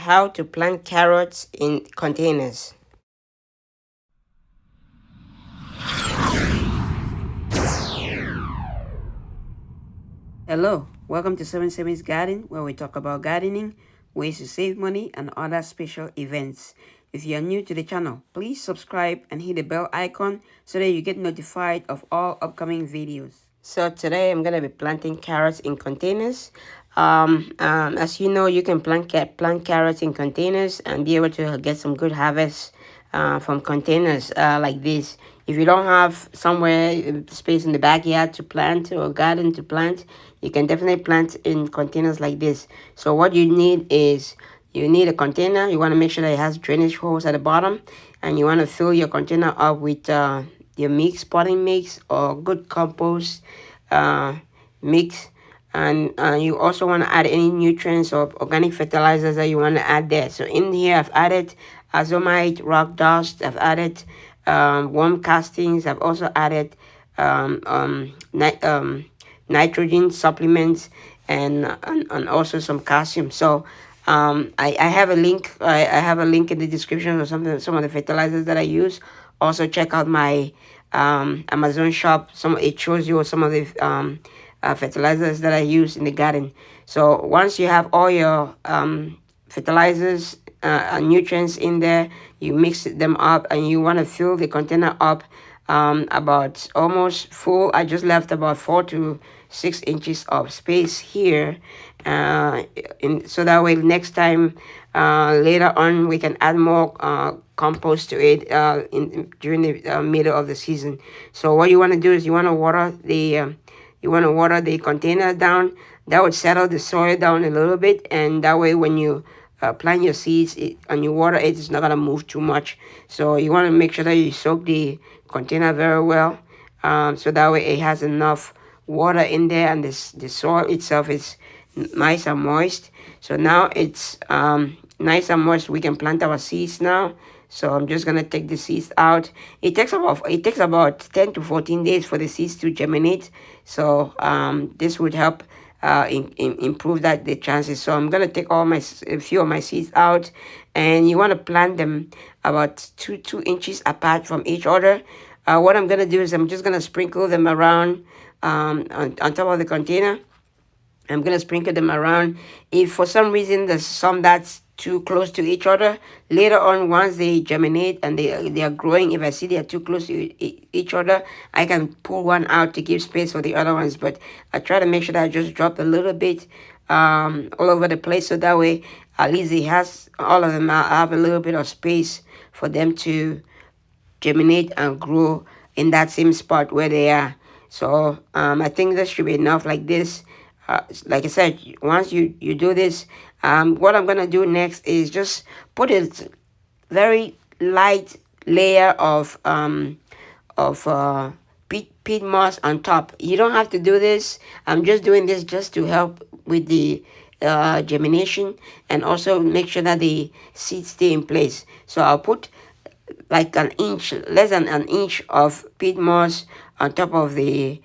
how to plant carrots in containers. Hello, welcome to 7 Garden, where we talk about gardening, ways to save money, and other special events. If you are new to the channel, please subscribe and hit the bell icon so that you get notified of all upcoming videos. So today I'm going to be planting carrots in containers. As you know, you can plant carrots in containers and be able to get some good harvest from containers like this. If you don't have somewhere space in the backyard to plant or garden to plant, you can definitely plant in containers like this. So what you need is you need a container. You want to make sure that it has drainage holes at the bottom, and you want to fill your container up with your mix, potting mix, or good compost mix. And you also want to add any nutrients or organic fertilizers that you want to add there. So in here I've added azomite, rock dust, I've added worm castings, I've also added nitrogen supplements, and also some calcium. So I have a link. I have a link in the description of some of the fertilizers that I use. Also check out my Amazon shop. It shows you some of the fertilizers that I use in the garden. So once you have all your fertilizers and nutrients in there, you mix them up, and you want to fill the container up about almost full. I just left about 4 to 6 inches of space here, so that way next time later on we can add more compost to it during the middle of the season. So what you want to do is you want to water the container down. That would settle the soil down a little bit, and that way when you plant your seeds and you water it, it's not going to move too much. So you want to make sure that you soak the container very well, so that way it has enough water in there, and the soil itself is nice and moist. So now it's nice and moist. We can plant our seeds now. So I'm just gonna take the seeds out. It takes about 10 to 14 days for the seeds to germinate. So this would help improve the chances. So I'm gonna take a few of my seeds out, and you want to plant them about 2 inches apart from each other. What I'm gonna do is I'm just gonna sprinkle them around on top of the container. I'm gonna sprinkle them around. If for some reason there's some that's too close to each other, later on once they germinate and they are growing, if I see they are too close to each other, I can pull one out to give space for the other ones. But I try to make sure that I just drop a little bit all over the place, so that way at least it has all of them. I have a little bit of space for them to germinate and grow in that same spot where they are. So I think this should be enough like this. Like I said, once you do this, what I'm gonna do next is just put a very light layer of peat moss on top. You don't have to do this. I'm just doing this just to help with the germination, and also make sure that the seeds stay in place. So I'll put like an inch, less than an inch of peat moss on top of the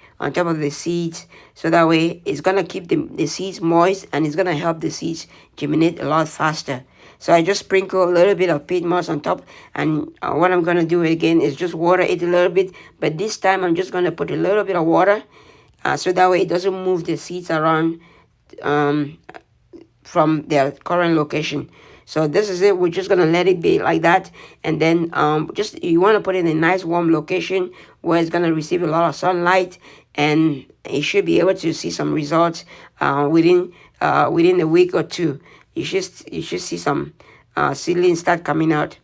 seeds, so that way it's gonna keep the seeds moist, and it's gonna help the seeds germinate a lot faster. So I just sprinkle a little bit of peat moss on top, and what I'm gonna do again is just water it a little bit, but this time I'm just gonna put a little bit of water, so that way it doesn't move the seeds around from their current location. So this is it. We're just gonna let it be like that, and then you want to put it in a nice warm location where it's gonna receive a lot of sunlight, and it should be able to see some results within a week or two. You should see some seedlings start coming out.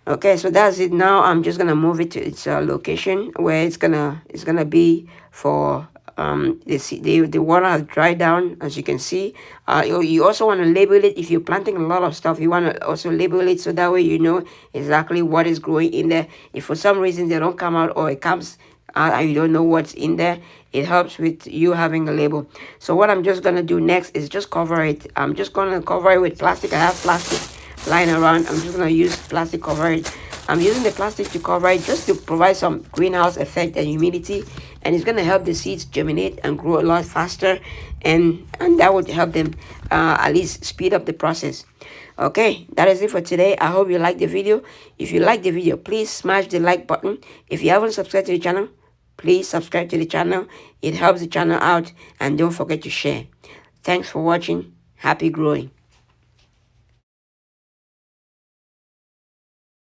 Okay, so that's it. Now I'm just gonna move it to its location where it's gonna be for the water has dried down, as you can see. You also want to label it. If you're planting a lot of stuff, you want to also label it, so that way you know exactly what is growing in there. If for some reason they don't come out, or it comes out and you don't know what's in there, it helps with you having a label. So what I'm just gonna do next is just cover it. I'm just gonna cover it with plastic. I have plastic lying around. I'm just gonna use plastic cover it. I'm using the plastic to cover it just to provide some greenhouse effect and humidity, and it's going to help the seeds germinate and grow a lot faster, and that would help them at least speed up the process. Okay, that is it for today. I hope you like the video. If you like the video, please smash the like button. If you haven't subscribed to the channel, please subscribe to the channel. It helps the channel out, and don't forget to share. Thanks for watching. Happy growing.